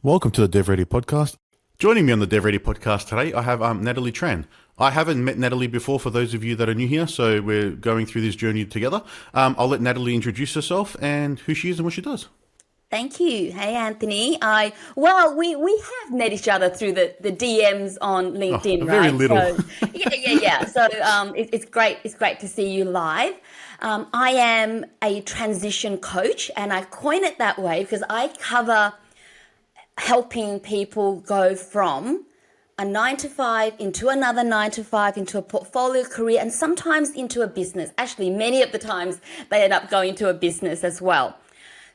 Welcome to the DevReady podcast. Joining me on the DevReady podcast today, I have Natalie Tran. I haven't met Natalie before for those of you that are new here, so we're going through this journey together. I'll let Natalie introduce herself and who she is and what she does. Thank you. Hey, Anthony. We have met each other through the DMs on LinkedIn, Very right? little. So, yeah. So it's great. It's great to see you live. I am a transition coach, and I coin it that way because I cover helping people go from a 9 to 5 into another 9 to 5 into a portfolio career and sometimes into a business. Actually, many of the times they end up going to a business as well.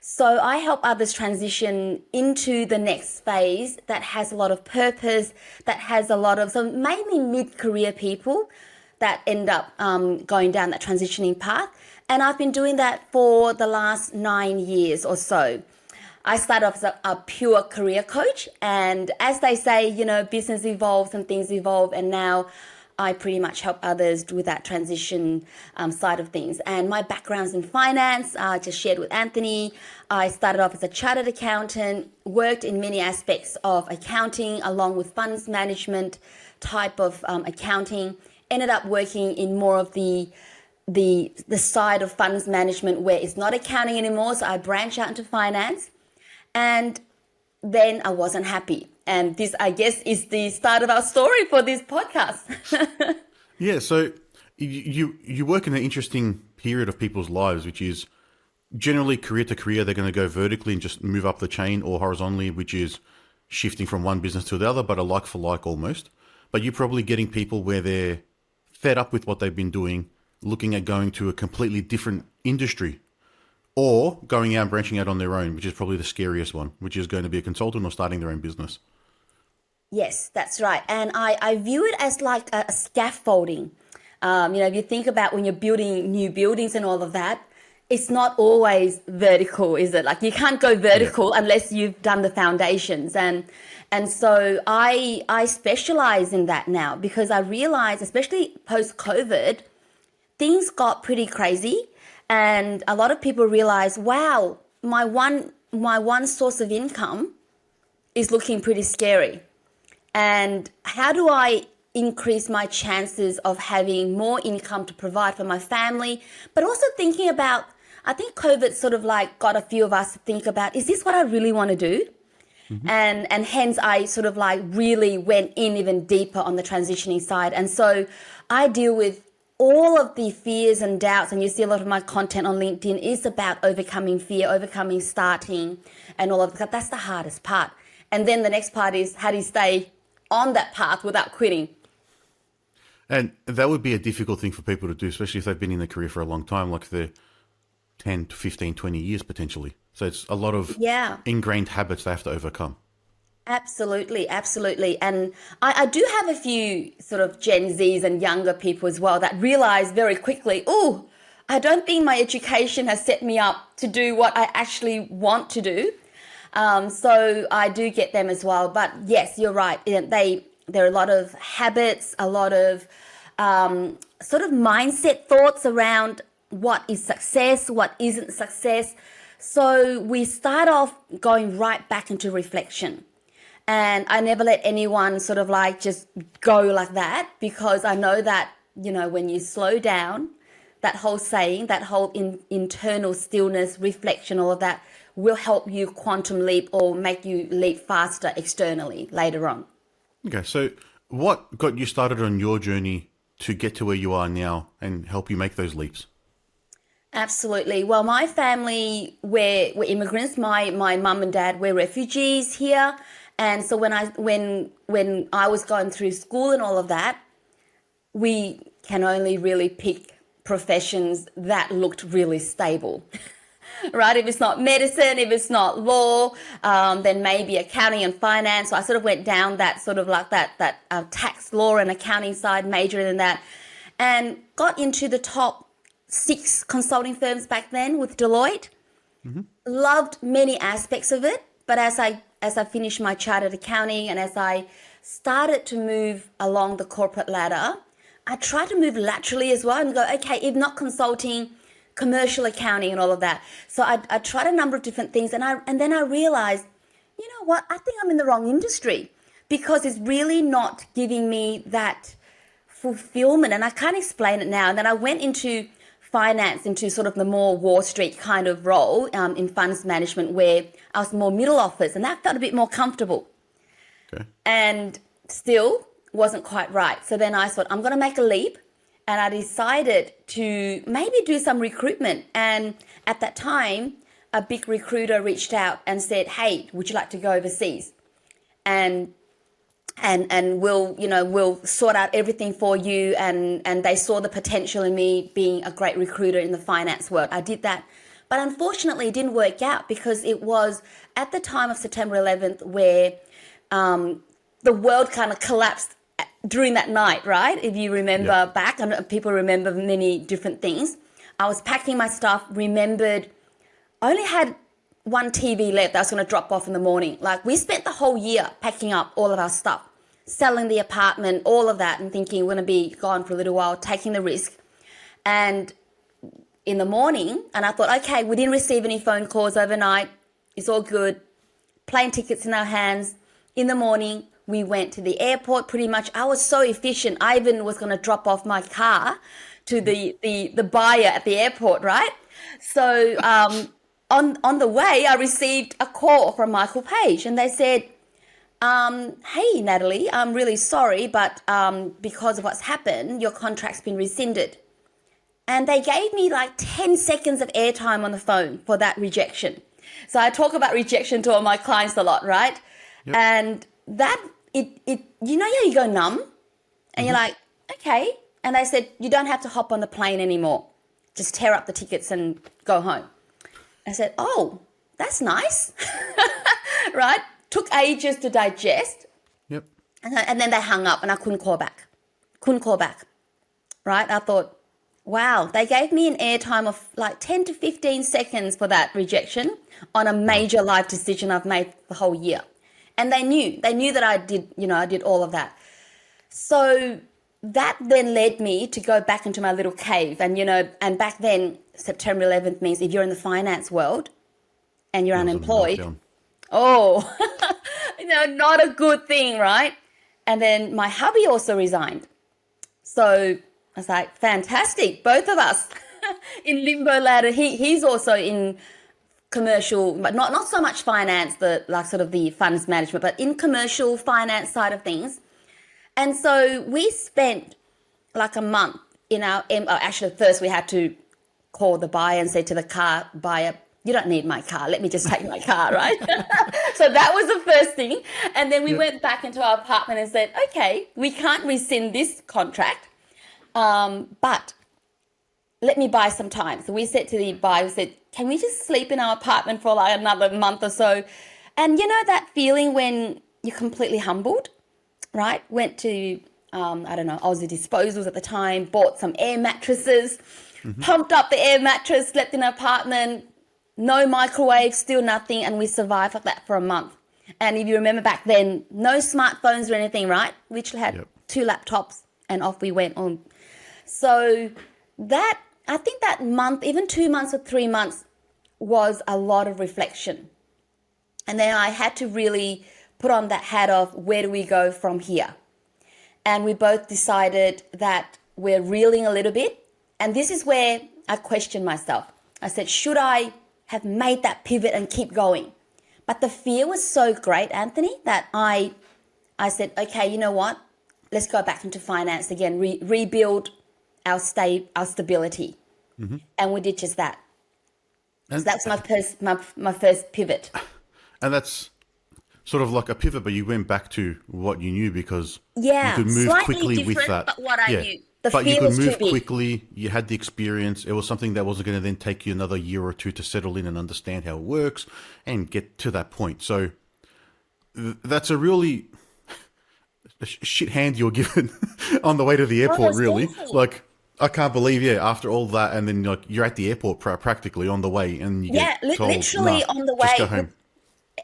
So I help others transition into the next phase that has a lot of purpose, that has a lot of, so mainly mid-career people that end up going down that transitioning path. And I've been doing that for the last 9 years or so. I started off as a pure career coach, and as they say, business evolves and things evolve, and now I pretty much help others with that transition side of things. And my background's in finance, I just shared with Anthony. I started off as a chartered accountant, worked in many aspects of accounting along with funds management type of accounting, ended up working in more of the side of funds management where it's not accounting anymore, so I branched out into finance. And then I wasn't happy. And this, I guess, is the start of our story for this podcast. Yeah, so you work in an interesting period of people's lives, which is generally career to career, they're going to go vertically and just move up the chain, or horizontally, which is shifting from one business to the other, but a like for like almost. But you're probably getting people where they're fed up with what they've been doing, looking at going to a completely different industry, or going out and branching out on their own, which is probably the scariest one, which is going to be a consultant or starting their own business. Yes, that's right. And I view it as like a scaffolding. If you think about when you're building new buildings and all of that, it's not always vertical, is it? Like you can't go vertical unless you've done the foundations. And so I specialize in that now because I realize, especially post-COVID, things got pretty crazy. And a lot of people realize, wow, my one source of income is looking pretty scary. And how do I increase my chances of having more income to provide for my family? But also thinking about, I think COVID sort of like got a few of us to think about, is this what I really want to do? Mm-hmm. And hence I sort of like really went in even deeper on the transitioning side. And so I deal with all of the fears and doubts, and you see a lot of my content on LinkedIn is about overcoming fear, overcoming starting, and all of that. That's the hardest part. And then the next part is how do you stay on that path without quitting? And that would be a difficult thing for people to do, especially if they've been in their career for a long time, like the 10 to 15, 20 years potentially. So it's a lot of ingrained habits they have to overcome. Absolutely. And I do have a few sort of Gen Zs and younger people as well that realize very quickly, oh, I don't think my education has set me up to do what I actually want to do. So I do get them as well. But yes, you're right. There are a lot of habits, a lot of sort of mindset thoughts around what is success, what isn't success. So we start off going right back into reflection. And I never let anyone sort of like just go like that because I know that, when you slow down, that whole saying, that whole internal stillness, reflection, all of that will help you quantum leap or make you leap faster externally later on. Okay, so what got you started on your journey to get to where you are now and help you make those leaps? Absolutely. Well, my family, we're immigrants. My mum and dad were refugees here. And so when I was going through school and all of that, we can only really pick professions that looked really stable, right? If it's not medicine, if it's not law, then maybe accounting and finance. So I sort of went down that sort of like that tax law and accounting side, majored in that, and got into the top 6 consulting firms back then with Deloitte. Mm-hmm. Loved many aspects of it, but as I finished my chartered accounting and as I started to move along the corporate ladder, I tried to move laterally as well and go, okay, if not consulting, commercial accounting and all of that. So I tried a number of different things and then I realized you know what, I think I'm in the wrong industry because it's really not giving me that fulfillment. And I can't explain it now. And then I went into finance, into sort of the more Wall Street kind of role in funds management, where I was more middle office, and that felt a bit more comfortable. Okay. And still wasn't quite right. So then I thought, I'm going to make a leap. And I decided to maybe do some recruitment. And at that time, a big recruiter reached out and said, hey, would you like to go overseas? And we'll sort out everything for you. And they saw the potential in me being a great recruiter in the finance world. I did that. But unfortunately, it didn't work out because it was at the time of September 11th where the world kind of collapsed during that night, right? If you remember back, and people remember many different things. I was packing my stuff, remembered I only had one TV left that I was going to drop off in the morning. Like, we spent the whole year packing up all of our stuff, selling the apartment, all of that, and thinking we're going to be gone for a little while, taking the risk. And in the morning, and I thought, okay, we didn't receive any phone calls overnight. It's all good. Plane tickets in our hands. In the morning, we went to the airport pretty much. I was so efficient. I even was going to drop off my car to the buyer at the airport, right? So on the way, I received a call from Michael Page, and they said, hey, Natalie, I'm really sorry, but because of what's happened, your contract's been rescinded. And they gave me like 10 seconds of airtime on the phone for that rejection. So I talk about rejection to all my clients a lot, right? Yep. And that, you know how you go numb? And you're like, okay. And they said, you don't have to hop on the plane anymore. Just tear up the tickets and go home. I said, oh, that's nice. Right? Took ages to digest. Yep. And then they hung up and I couldn't call back. Right? I thought, wow, they gave me an airtime of like 10 to 15 seconds for that rejection on a major life decision I've made the whole year. And they knew that I did all of that. So that then led me to go back into my little cave. And, and back then, September 11th means if you're in the finance world and you're unemployed, not a good thing, right? And then my hubby also resigned. So I was like, fantastic, both of us in limbo ladder. He's also in commercial, but not so much finance, the funds management, but in commercial finance side of things. And so we spent like a month in actually first we had to call the buyer and say to the car buyer, you don't need my car, let me just take my car, right? So that was the first thing. And then we went back into our apartment and said, okay, we can't rescind this contract, but let me buy some time. So we said to the buyer, we said, can we just sleep in our apartment for like another month or so? And you know that feeling when you're completely humbled, right? Went to, Aussie Disposals at the time, bought some air mattresses, pumped up the air mattress, slept in an apartment, no microwave, still nothing. And we survived like that for a month. And if you remember back then, no smartphones or anything, right? We literally had 2 laptops and off we went on. So I think that month, even 2 months or 3 months, was a lot of reflection. And then I had to really put on that hat of where do we go from here? And we both decided that we're reeling a little bit. And this is where I questioned myself. I said, should I have made that pivot and keep going? But the fear was so great, Anthony, that I said, okay, you know what? Let's go back into finance again, rebuild our stability. And we did just that. And so that's my first pivot. And that's sort of like a pivot, but you went back to what you knew because you could move quickly with that. But what I knew. But you could move quickly. You had the experience. It was something that wasn't going to then take you another year or two to settle in and understand how it works and get to that point. So that's a really shit hand you're given on the way to the airport, really. Awful. Like, I can't believe, after all that, and then like you're at the airport practically on the way, and you get told, literally on the way, just go home.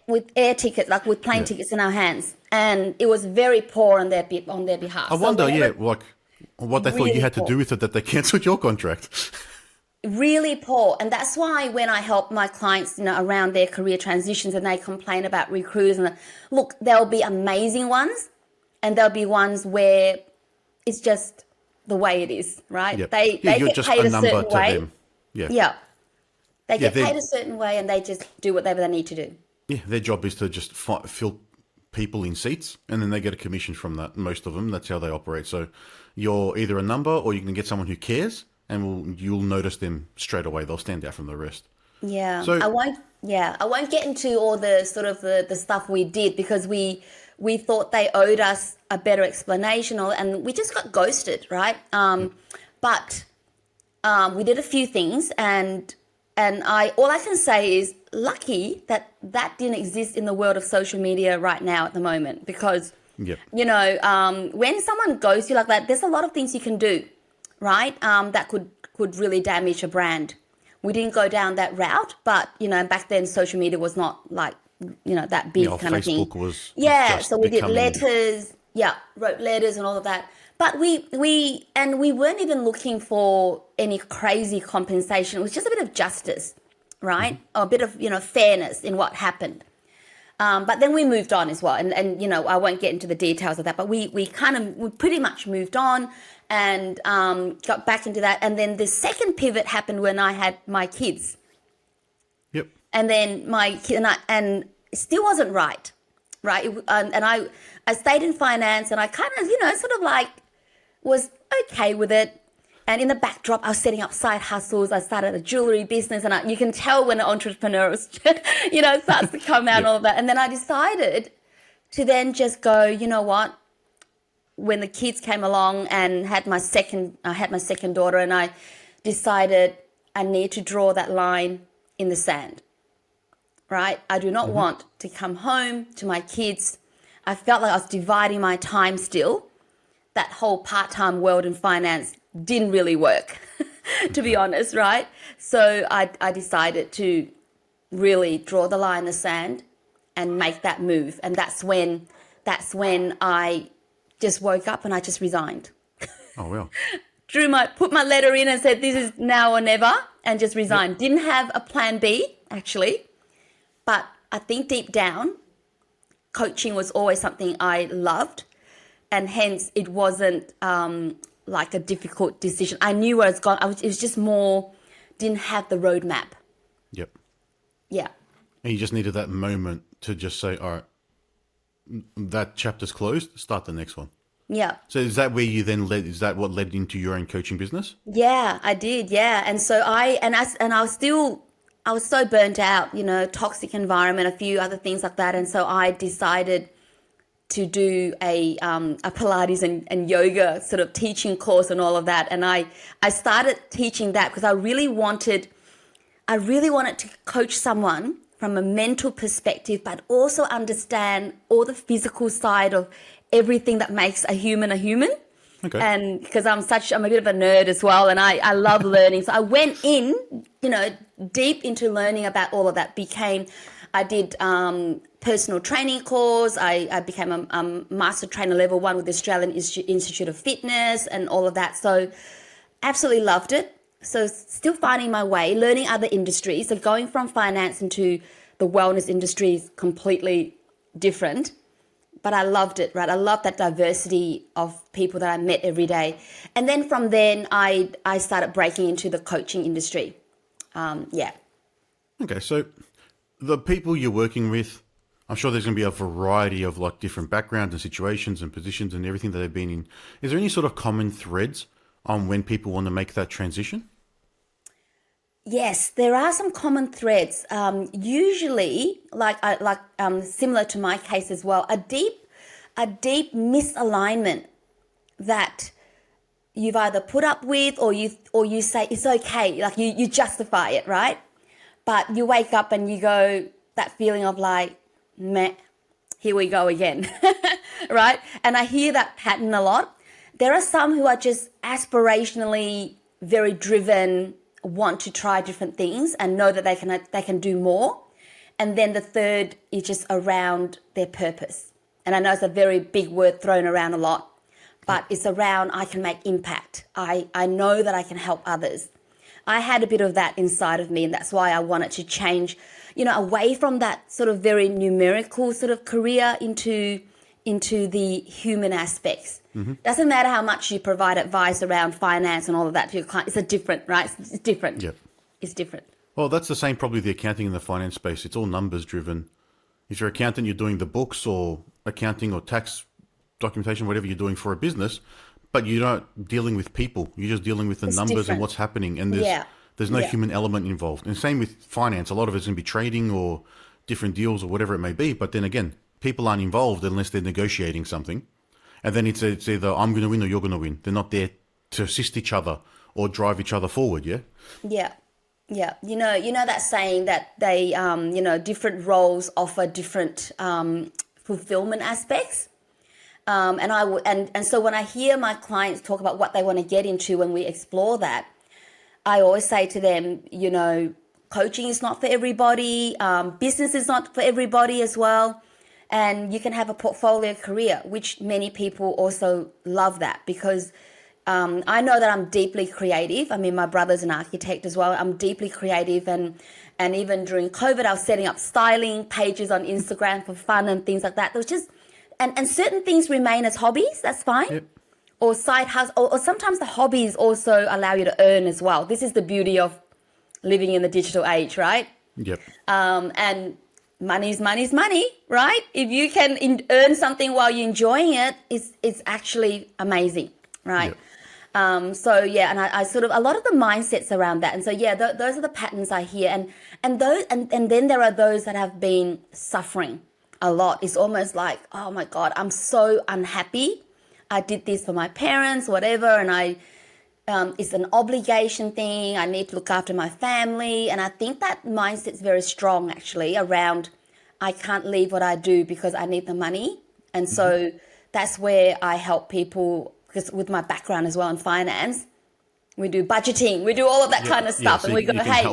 With air tickets, like with plane tickets in our hands, and it was very poor on their behalf. I wonder, what they thought you had to do with it that they cancelled your contract. really poor. And that's why when I help my clients, around their career transitions and they complain about recruiters, and look, there'll be amazing ones and there'll be ones where it's just the way it is, right? Yep. They Yeah, they you're get just paid a a number certain to way. them. Yeah. Yeah. They Yeah, get paid a certain way and they just do whatever they need to do. their job is to just fill people in seats, and then they get a commission from that. Most of them, that's how they operate. So you're either a number, or you can get someone who cares, and you'll notice them straight away. They'll stand out from the rest. Yeah. So I won't get into all the sort of the stuff we did because we thought they owed us a better explanation, and we just got ghosted, right? But we did a few things, and all I can say is lucky that didn't exist in the world of social media right now at the moment, because Yep. when someone ghosts you like that, there's a lot of things you can do, right? That could really damage a brand. We didn't go down that route, but back then social media was not like that big kind of thing. Facebook was just So we did becoming. letters, wrote letters and all of that. But we weren't even looking for any crazy compensation. It was just a bit of justice, right? Or a bit of fairness in what happened. But then we moved on as well, and I won't get into the details of that. But we pretty much moved on and got back into that. And then the second pivot happened when I had my kids, Yep. and then my kid and it still wasn't right, right? And I stayed in finance, and I kind of sort of like was okay with it. And in the backdrop, I was setting up side hustles. I started a jewelry business, and you can tell when an entrepreneur starts to come out and all of that. And then I decided to then just go, you know what? When the kids came along and I had my second daughter, and I decided I need to draw that line in the sand, right? I do not want to come home to my kids. I felt like I was dividing my time still. That whole part-time world in finance didn't really work, to be honest, right? So I decided to really draw the line in the sand and make that move. And that's when I just woke up and I just resigned. Oh, well. Put my letter in and said, this is now or never, and just resigned. Didn't have a plan B, actually. But I think deep down, coaching was always something I loved. And hence it wasn't like a difficult decision. I knew where I was going. It was just more, didn't have the roadmap. Yep. Yeah. And you just needed that moment to just say, all right, that chapter's closed, start the next one. Yeah. So is that where you then is that what led into your own coaching business? Yeah, I did. Yeah. And so I was so burnt out, toxic environment, a few other things like that. And so I decided to do a Pilates and yoga sort of teaching course and all of that. And I started teaching that because I really wanted to coach someone from a mental perspective, but also understand all the physical side of everything that makes a human a human. Okay. And because I'm a bit of a nerd as well, and I love learning. So I went in, deep into learning about all of that. I did personal training course. I became a master trainer level 1 with the Australian Institute of Fitness and all of that. So absolutely loved it. So still finding my way, learning other industries. So going from finance into the wellness industry is completely different. But I loved it, right? I loved that diversity of people that I met every day. And then from then, I started breaking into the coaching industry. Yeah. Okay, so the people you're working with, I'm sure there's going to be a variety of like different backgrounds and situations and positions and everything that they've been in. Is there any sort of common threads on when people want to make that transition? Yes, there are some common threads. Usually, similar to my case as well, a deep misalignment that you've either put up with or you say it's okay, like you justify it, right? But you wake up and you go, that feeling of like, meh, here we go again, right? And I hear that pattern a lot. There are some who are just aspirationally very driven, want to try different things and know that they can do more. And then the third is just around their purpose. And I know it's a very big word thrown around a lot, but it's around I can make impact. I know that I can help others. I had a bit of that inside of me, and that's why I wanted to change, away from that sort of very numerical sort of career into the human aspects. Doesn't matter how much you provide advice around finance and all of that to your client. It's different, right? It's different. Yep. It's different. Well, that's the same probably the accounting and the finance space. It's all numbers driven. If you're an accountant, you're doing the books or accounting or tax documentation, whatever you're doing for a business, but you're not dealing with people. You're just dealing with the numbers different. and what's happening. And there's no human element involved. And same with finance. A lot of it's going to be trading or different deals or whatever it may be. But then again, people aren't involved unless they're negotiating something. And then it's either I'm going to win or you're going to win. They're not there to assist each other or drive each other forward, yeah? Yeah. Yeah. You know that saying that they, different roles offer different fulfillment aspects. And so when I hear my clients talk about what they want to get into when we explore that, I always say to them, coaching is not for everybody. Business is not for everybody as well. And you can have a portfolio career, which many people also love that because I know that I'm deeply creative. I mean, my brother's an architect as well. I'm deeply creative. And even during COVID, I was setting up styling pages on Instagram for fun and things like that. There was just, and certain things remain as hobbies. That's fine. Yep. Or side hustle. Or sometimes the hobbies also allow you to earn as well. This is the beauty of living in the digital age, right? Yep. And money's money, right? If you can earn something while you're enjoying it, it's actually amazing, right? Yep. And I sort of a lot of the mindsets around that, and so those are the patterns I hear, and then there are those that have been suffering a lot. It's almost like, oh my God, I'm so unhappy. I did this for my parents, whatever, and it's an obligation thing. I need to look after my family. And I think that mindset's very strong actually around I can't leave what I do because I need the money. And so that's where I help people because with my background as well in finance, we do budgeting, we do all of that kind of stuff. So and we go, hey,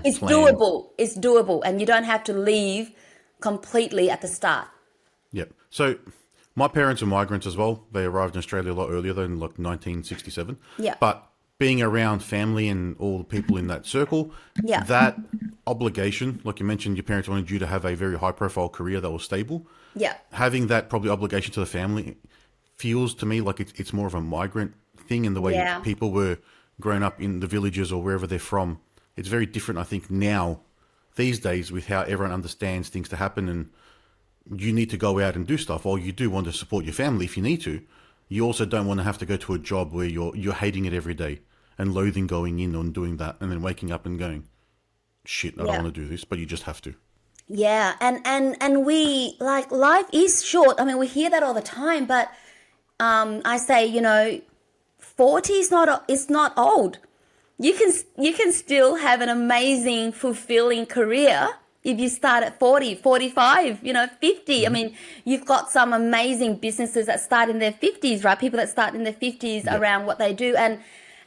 it's plan. doable. It's doable. And you don't have to leave completely at the start. Yep. So my parents are migrants as well. They arrived in Australia a lot earlier than like 1967. Yeah. But being around family and all the people in that circle, that obligation, like you mentioned, your parents wanted you to have a very high profile career that was stable. Yeah. Having that probably obligation to the family feels to me like it's more of a migrant thing in the way people were grown up in the villages or wherever they're from. It's very different, I think, now, these days, with how everyone understands things to happen and you need to go out and do stuff, or you do want to support your family if you need to. You also don't want to have to go to a job where you're hating it every day and loathing going in and doing that and then waking up and going, shit, I don't want to do this, but you just have to. Yeah, and we, like, life is short. I mean, we hear that all the time, but I say, 40 is not old. You can still have an amazing, fulfilling career if you start at 40, 45, 50. Mm-hmm. I mean, you've got some amazing businesses that start in their 50s, right? People that start in their 50s around what they do. And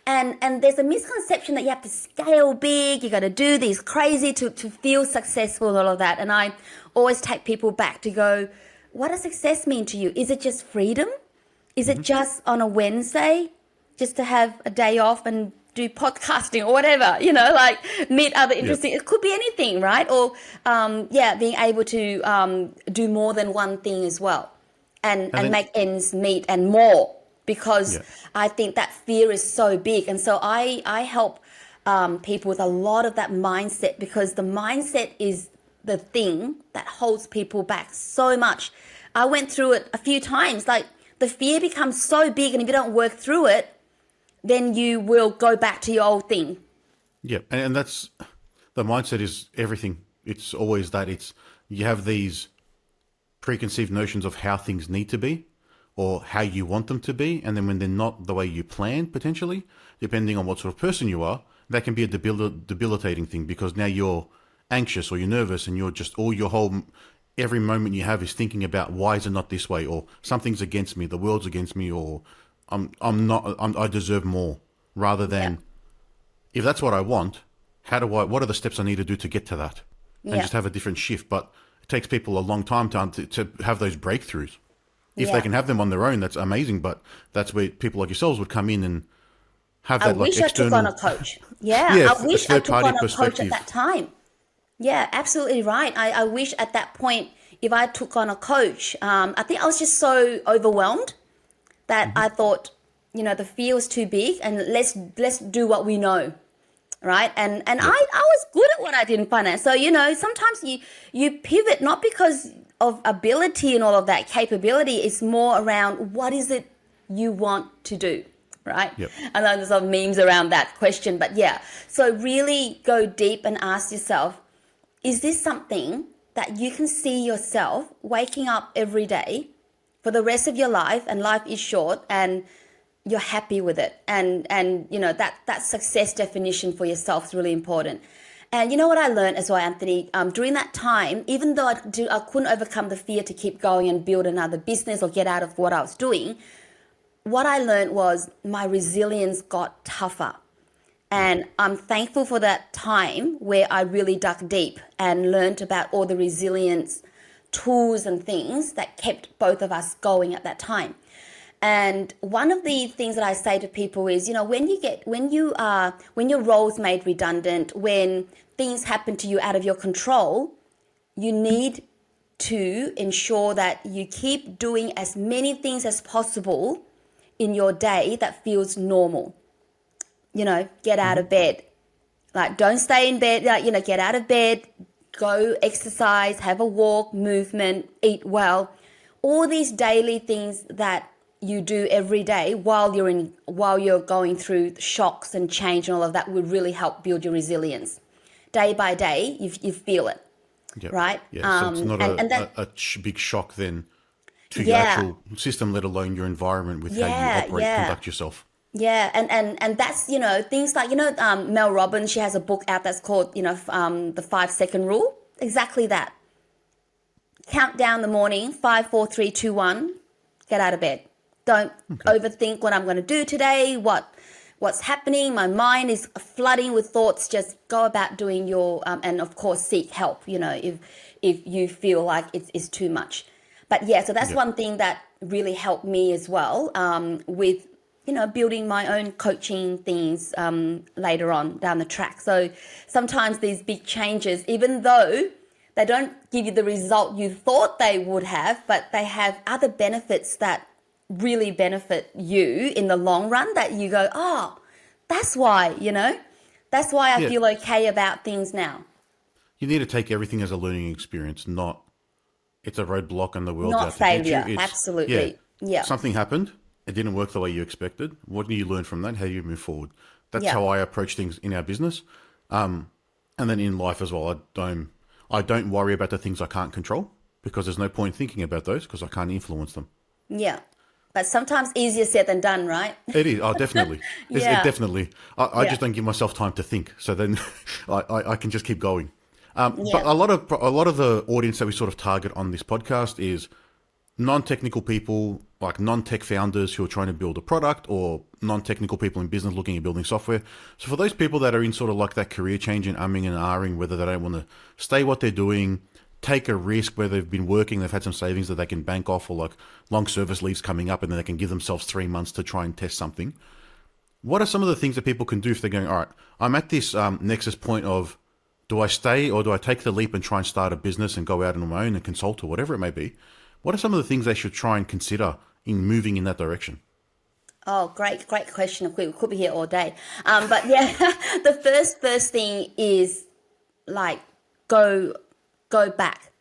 there's a misconception that you have to scale big, you got to do these crazy to feel successful and all of that. And I always take people back to go, what does success mean to you? Is it just freedom? Is it just on a Wednesday, just to have a day off and do podcasting or whatever, like meet other interesting, it could be anything, right? Or, being able to do more than one thing as well and make ends meet and more, because I think that fear is so big. And so I help people with a lot of that mindset, because the mindset is the thing that holds people back so much. I went through it a few times, like the fear becomes so big, and if you don't work through it, then you will go back to your old thing. Yeah, and that's, the mindset is everything. It's always that. It's, you have these preconceived notions of how things need to be or how you want them to be, and then when they're not the way you planned, potentially, depending on what sort of person you are, that can be a debilitating thing, because now you're anxious or you're nervous and you're just, every moment you have is thinking about, why is it not this way, or something's against me, the world's against me, or I deserve more, rather than if that's what I want, what are the steps I need to do to get to that, and just have a different shift. But it takes people a long time to have those breakthroughs. If they can have them on their own, that's amazing. But that's where people like yourselves would come in and have I that like wish I took on external, a coach. Yeah, yeah, I a wish I third took party on a coach at perspective. that time. Yeah, absolutely right. I wish at that point, if I took on a coach, I think I was just so overwhelmed that I thought, the fear was too big, and let's do what we know, right? And Yep. I was good at what I did in finance. So, sometimes you pivot not because of ability and all of that capability. It's more around what is it you want to do, right? Yep. I know there's some memes around that question, but yeah. So really go deep and ask yourself, is this something that you can see yourself waking up every day for the rest of your life, and life is short, and you're happy with it, and that success definition for yourself is really important. And you know what I learned as well, Anthony, during that time, even though I couldn't overcome the fear to keep going and build another business or get out of what I was doing, what I learned was my resilience got tougher. And I'm thankful for that time where I really dug deep and learned about all the resilience tools and things that kept both of us going at that time. And one of the things that I say to people is, when your role's made redundant, when things happen to you out of your control, you need to ensure that you keep doing as many things as possible in your day that feels normal. Get out of bed. Like, don't stay in bed. Get out of bed, go exercise, have a walk, movement, eat well. All these daily things that you do every day while you're going through shocks and change and all of that would really help build your resilience. Day by day, you feel it, Yep. right? Yeah. So it's not And that, big shock then to your yeah, actual system, let alone your environment with how you yeah, operate, yeah. conduct yourself. Yeah, and that's things like Mel Robbins. She has a book out that's called the 5 second rule. Exactly that. Count down the morning, 5, 4, 3, 2, 1. Get out of bed. Don't overthink what I'm going to do today. What's happening? My mind is flooding with thoughts. Just go about doing your and of course seek help. If you feel like it's too much. But yeah, so that's Yep. one thing that really helped me as well with building my own coaching things later on down the track. So sometimes these big changes, even though they don't give you the result you thought they would have, but they have other benefits that really benefit you in the long run, that you go, oh, that's why I Yeah. feel okay about things now. You need to take everything as a learning experience, not it's a roadblock and the world's Not out to get you. failure. It's, yeah, Absolutely. Yeah. something happened. It didn't work the way you expected. What do you learn from that? How do you move forward? That's Yeah. how I approach things in our business. And then in life as well. I don't worry about the things I can't control, because there's no point thinking about those because I can't influence them. Yeah. But sometimes easier said than done, right? It is. Oh, definitely. It Yeah. definitely. I Yeah. just don't give myself time to think. So then I can just keep going. But Yeah. a lot of the audience that we sort of target on this podcast is non-technical people, like non-tech founders who are trying to build a product, or non-technical people in business looking at building software. So for those people that are in sort of like that career change and umming and ahhing, whether they don't want to stay what they're doing, take a risk where they've been working, they've had some savings that they can bank off, or like long service leaves coming up, and then they can give themselves 3 months to try and test something. What are some of the things that people can do if they're going, all right, I'm at this nexus point of, do I stay or do I take the leap and try and start a business and go out on my own and consult or whatever it may be? What are some of the things they should try and consider in moving in that direction? Oh, great question. We could be here all day. But yeah, the first thing is like go back.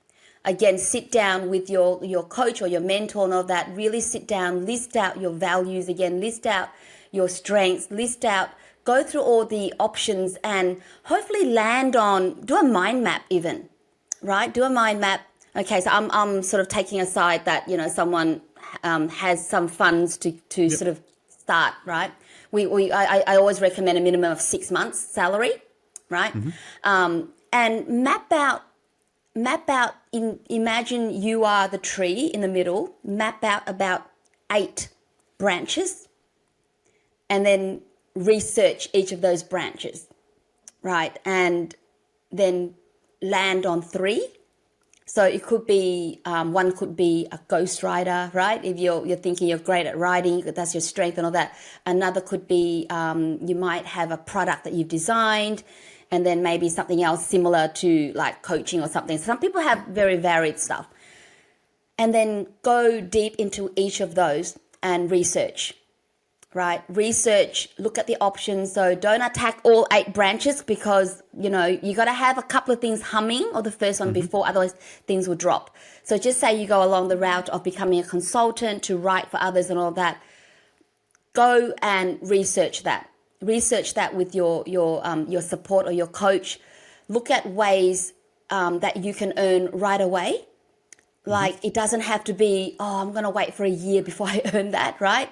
Again, sit down with your coach or your mentor and all that. Really sit down, list out your values again, list out your strengths, go through all the options, and hopefully do a mind map even, right? Do a mind map. Okay, so I'm sort of taking aside that, someone has some funds to Yep. sort of start, right? I always recommend a minimum of 6 months salary, right? And map out, imagine you are the tree in the middle, map out about 8 branches, and then research each of those branches, right? And then land on 3. So it could be one could be a ghostwriter, right? If you're thinking you're great at writing, that's your strength and all that. Another could be you might have a product that you've designed, and then maybe something else similar to like coaching or something. Some people have very varied stuff. And then go deep into each of those and research, right? Research, look at the options. So don't attack all 8 branches because, you got to have a couple of things humming or the first one before, otherwise things will drop. So just say you go along the route of becoming a consultant to write for others and all that. Go and research that. Research that with your support or your coach. Look at ways that you can earn right away. Like it doesn't have to be, I'm going to wait for a year before I earn that, right?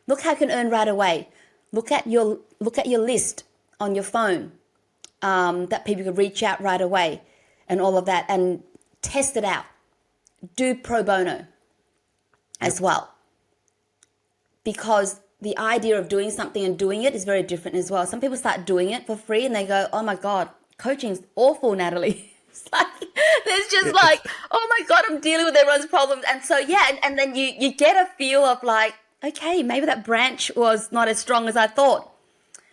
Look how you can earn right away. Look at your list on your phone that people can reach out right away and all of that, and test it out. Do pro bono as well, because the idea of doing something and doing it is very different as well. Some people start doing it for free and they go, oh my God, coaching's awful, Natalie. It's like, there's just like, oh my God, I'm dealing with everyone's problems. And so, and then you get a feel of like, okay, maybe that branch was not as strong as I thought,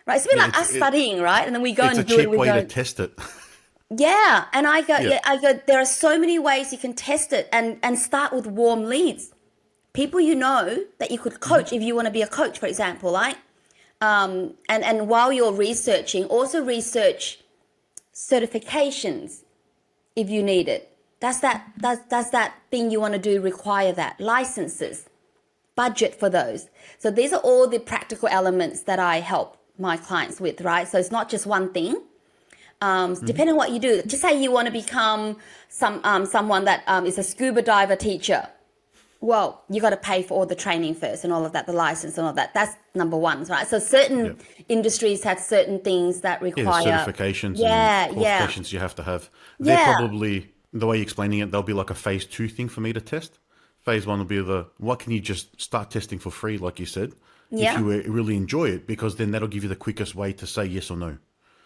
right? It's a bit like us studying, right? And then we go and do it. It's a cheap way to test it. Yeah. And I go, there are so many ways you can test it and start with warm leads. People that you could coach if you want to be a coach, for example, right? And while you're researching, also research certifications if you need it. Does that thing you want to do require that? Licenses, budget for those. So these are all the practical elements that I help my clients with, right? So it's not just one thing. Depending on what you do, just say you want to become someone that is a scuba diver teacher. Well, you got to pay for all the training first and all of that, the license and all that. That's number one, right? So certain industries have certain things that require certifications and qualifications you have to have. They're probably, the way you're explaining it, they'll be like a phase 2 thing for me to test. Phase 1 will be what can you just start testing for free, like you said, if you really enjoy it, because then that'll give you the quickest way to say yes or no.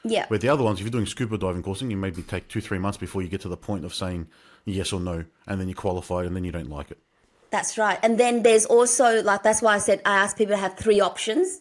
Yeah. Where the other ones, if you're doing scuba diving coursing, you maybe take 2-3 months before you get to the point of saying yes or no, and then you qualify and then you don't like it. That's right. And then there's also, like, that's why I said I ask people to have 3 options,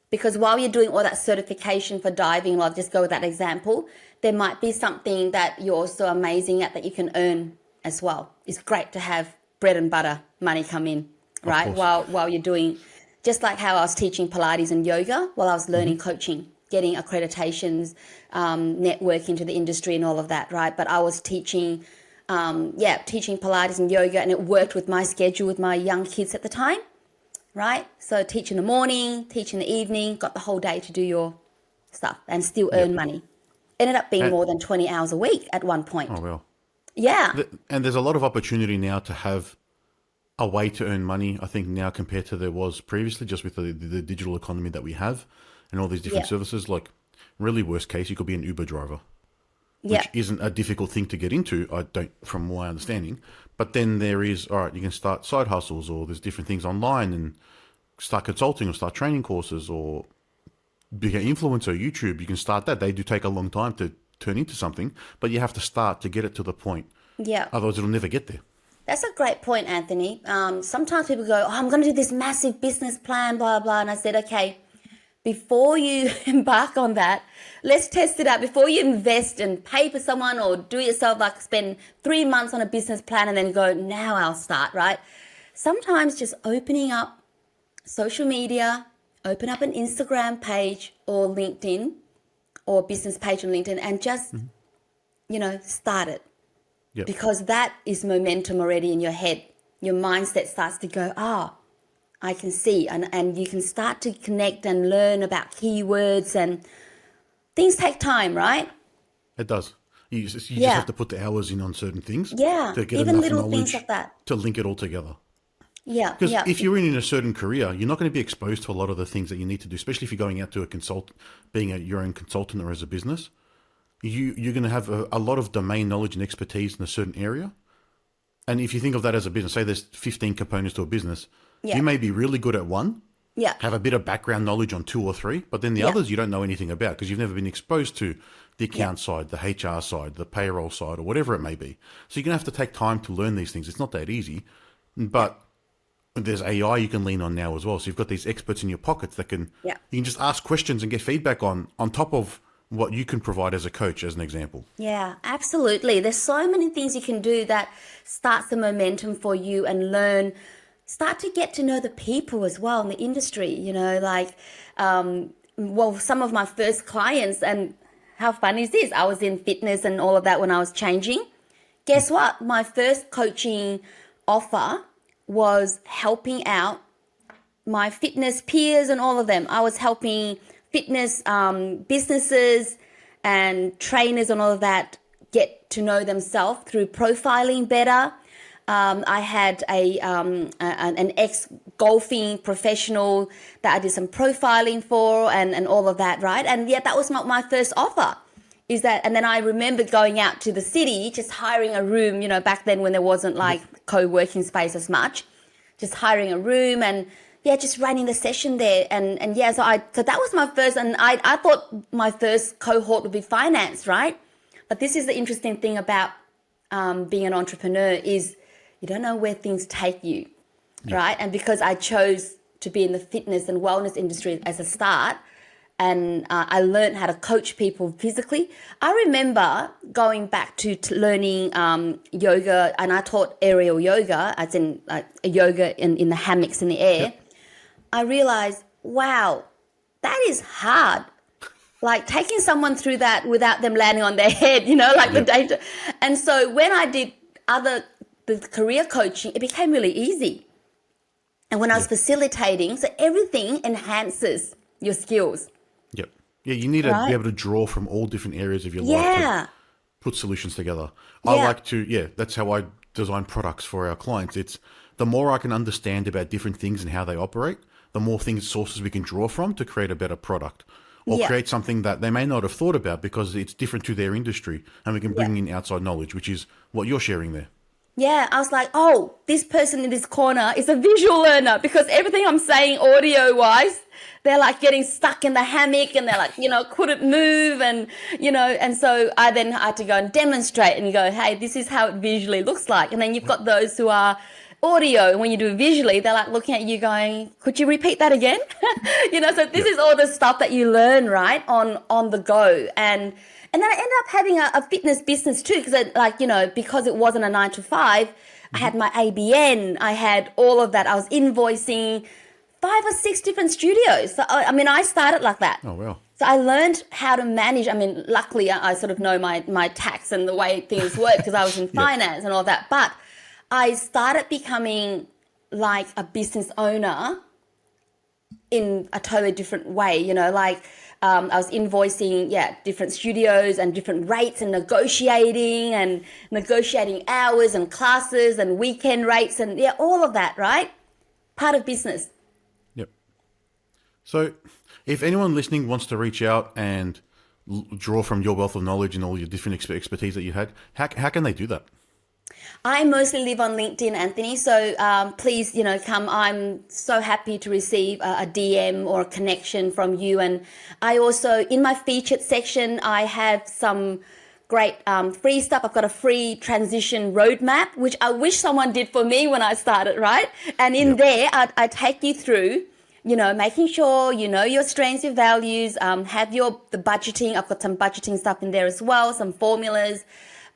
because while you're doing all that certification for diving, I'll just go with that example, there might be something that you're also amazing at that you can earn as well. It's great to have bread and butter money come in, right? While you're doing, just like how I was teaching Pilates and yoga while I was learning coaching, getting accreditations, networking to the industry and all of that, right? But I was teaching Pilates and yoga, and it worked with my schedule with my young kids at the time, right? So teach in the morning, teach in the evening, got the whole day to do your stuff and still earn money. Ended up being more than 20 hours a week at one point. Oh, well. Yeah. And there's a lot of opportunity now to have a way to earn money, I think, now compared to there was previously, just with the digital economy that we have and all these different services. Like, really worst case, you could be an Uber driver. Which isn't a difficult thing to get into, from my understanding. But then there is, all right, you can start side hustles, or there's different things online, and start consulting or start training courses, or be an influencer, YouTube. You can start that. They do take a long time to turn into something, but you have to start to get it to the point. Yeah. Otherwise, it'll never get there. That's a great point, Anthony. Sometimes people go, I'm going to do this massive business plan, blah, blah. And I said, okay, before you embark on that, let's test it out. Before you invest and pay for someone or do it yourself, like spend 3 months on a business plan and then go, now I'll start, right? Sometimes just opening up social media, open up an Instagram page or LinkedIn or business page on LinkedIn and just, start it. Yep. Because that is momentum already in your head. Your mindset starts to go, I can see, and you can start to connect and learn about keywords, and things take time, right? It does. You just have to put the hours in on certain things. Yeah, to get even enough little knowledge things like that. To link it all together. Yeah. Because if you're in a certain career, you're not going to be exposed to a lot of the things that you need to do, especially if you're going out to being your own consultant or as a business. You're going to have a lot of domain knowledge and expertise in a certain area. And if you think of that as a business, say there's 15 components to a business, you may be really good at one, Yeah. have a bit of background knowledge on two or three, but then the Yeah. others you don't know anything about because you've never been exposed to the Yeah. account side, the HR side, the payroll side, or whatever it may be. So you're going to have to take time to learn these things. It's not that easy, Yeah. but there's AI you can lean on now as well. So you've got these experts in your pockets that Yeah. you can just ask questions and get feedback on top of what you can provide as a coach, as an example. Yeah, absolutely. There's so many things you can do that starts the momentum for you and start to get to know the people as well in the industry, like, some of my first clients, and how fun is this? I was in fitness and all of that when I was changing. Guess what? My first coaching offer was helping out my fitness peers and all of them. I was helping fitness businesses and trainers and all of that get to know themselves through profiling better. I had an ex-golfing professional that I did some profiling for and all of that, right? And yeah, that was my first offer. And then I remember going out to the city, just hiring a room, back then when there wasn't like co-working space as much, just hiring a room and yeah, just running the session there. And yeah, so that was my first, and I thought my first cohort would be finance, right? But this is the interesting thing about being an entrepreneur is you don't know where things take you, right? And because I chose to be in the fitness and wellness industry as a start, and I learned how to coach people physically. I remember going back to learning yoga, and I taught aerial yoga, as in like yoga in the hammocks in the air. Yep. I realized, wow, that is hard. Like taking someone through that without them landing on their head, like the danger. And so when I did the career coaching, it became really easy. And when I was facilitating, so everything enhances your skills. Yep. Yeah, you need to be able to draw from all different areas of your life to put solutions together. I like to, that's how I design products for our clients. It's the more I can understand about different things and how they operate, the more sources we can draw from to create a better product or create something that they may not have thought about because it's different to their industry, and we can bring in outside knowledge, which is what you're sharing there. Yeah, I was like, oh, this person in this corner is a visual learner because everything I'm saying audio-wise, they're like getting stuck in the hammock and they're like, couldn't move and, and so I then had to go and demonstrate and go, hey, this is how it visually looks like. And then you've got those who are audio, and when you do it visually, they're like looking at you going, could you repeat that again? So this is all the stuff that you learn, right, on the go. And then I ended up having a fitness business too, because it wasn't a 9 to 5, I had my ABN, I had all of that. I was invoicing 5 or 6 different studios. So, I started like that. Oh, wow. So I learned how to manage. Luckily, I sort of know my tax and the way things work because I was in finance and all that. But I started becoming like a business owner in a totally different way, I was invoicing, different studios and different rates and negotiating hours and classes and weekend rates and all of that, right? Part of business. Yep. So if anyone listening wants to reach out and draw from your wealth of knowledge and all your different expertise that you had, how can they do that? I mostly live on LinkedIn, Anthony. So please, come. I'm so happy to receive a DM or a connection from you. And I also, in my featured section, I have some great free stuff. I've got a free transition roadmap, which I wish someone did for me when I started, right? And in there, I take you through, making sure you know your strengths, your values, have the budgeting. I've got some budgeting stuff in there as well, some formulas.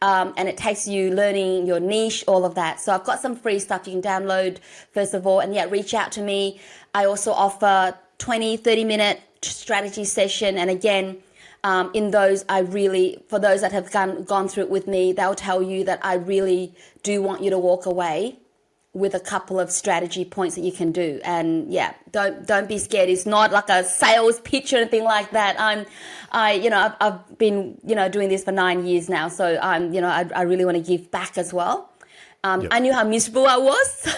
And it takes you learning your niche, all of that. So I've got some free stuff you can download, first of all, and reach out to me. I also offer 20, 30-minute strategy session. And again, in those, for those that have gone through it with me, they'll tell you that I really do want you to walk away with a couple of strategy points that you can do. And don't be scared. It's not like a sales pitch or anything like that. I've been, doing this for 9 years now. So I really want to give back as well. I knew how miserable I was. So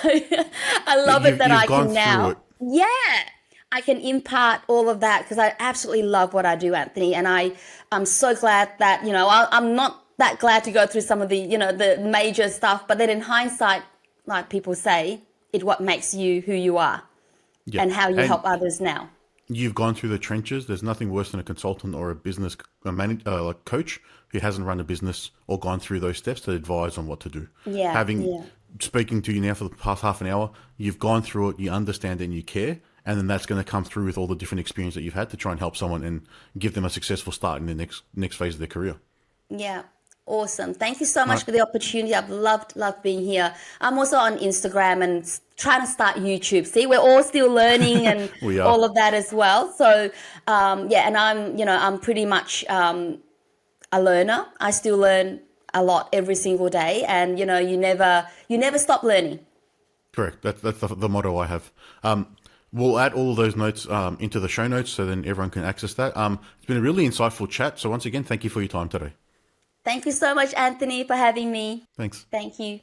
I love it that I can now. I can impart all of that because I absolutely love what I do, Anthony. And I'm so glad that, I'm not that glad to go through some of the, the major stuff, but then in hindsight, like people say, it's what makes you who you are. Yeah. and how you And help others now. you've gone through the trenches. There's nothing worse than a consultant or a business like coach who hasn't run a business or gone through those steps to advise on what to do. Yeah, Having yeah. Speaking to you now for the past half an hour, you've gone through it, you understand it and you care, and then that's going to come through with all the different experience that you've had to try and help someone and give them a successful start in the next phase of their career. Yeah, awesome. Thank you so All much right. for the opportunity. I've loved being here. I'm also on Instagram and trying to start YouTube. See, we're all still learning and We are. all of that as well. So, yeah, and I'm pretty much a learner. I still learn a lot every single day, and you never stop learning. Correct. That's the motto I have. We'll add all of those notes into the show notes so then everyone can access that. It's been a really insightful chat. So once again, thank you for your time today. Thank you so much, Anthony, for having me. Thanks. Thank you.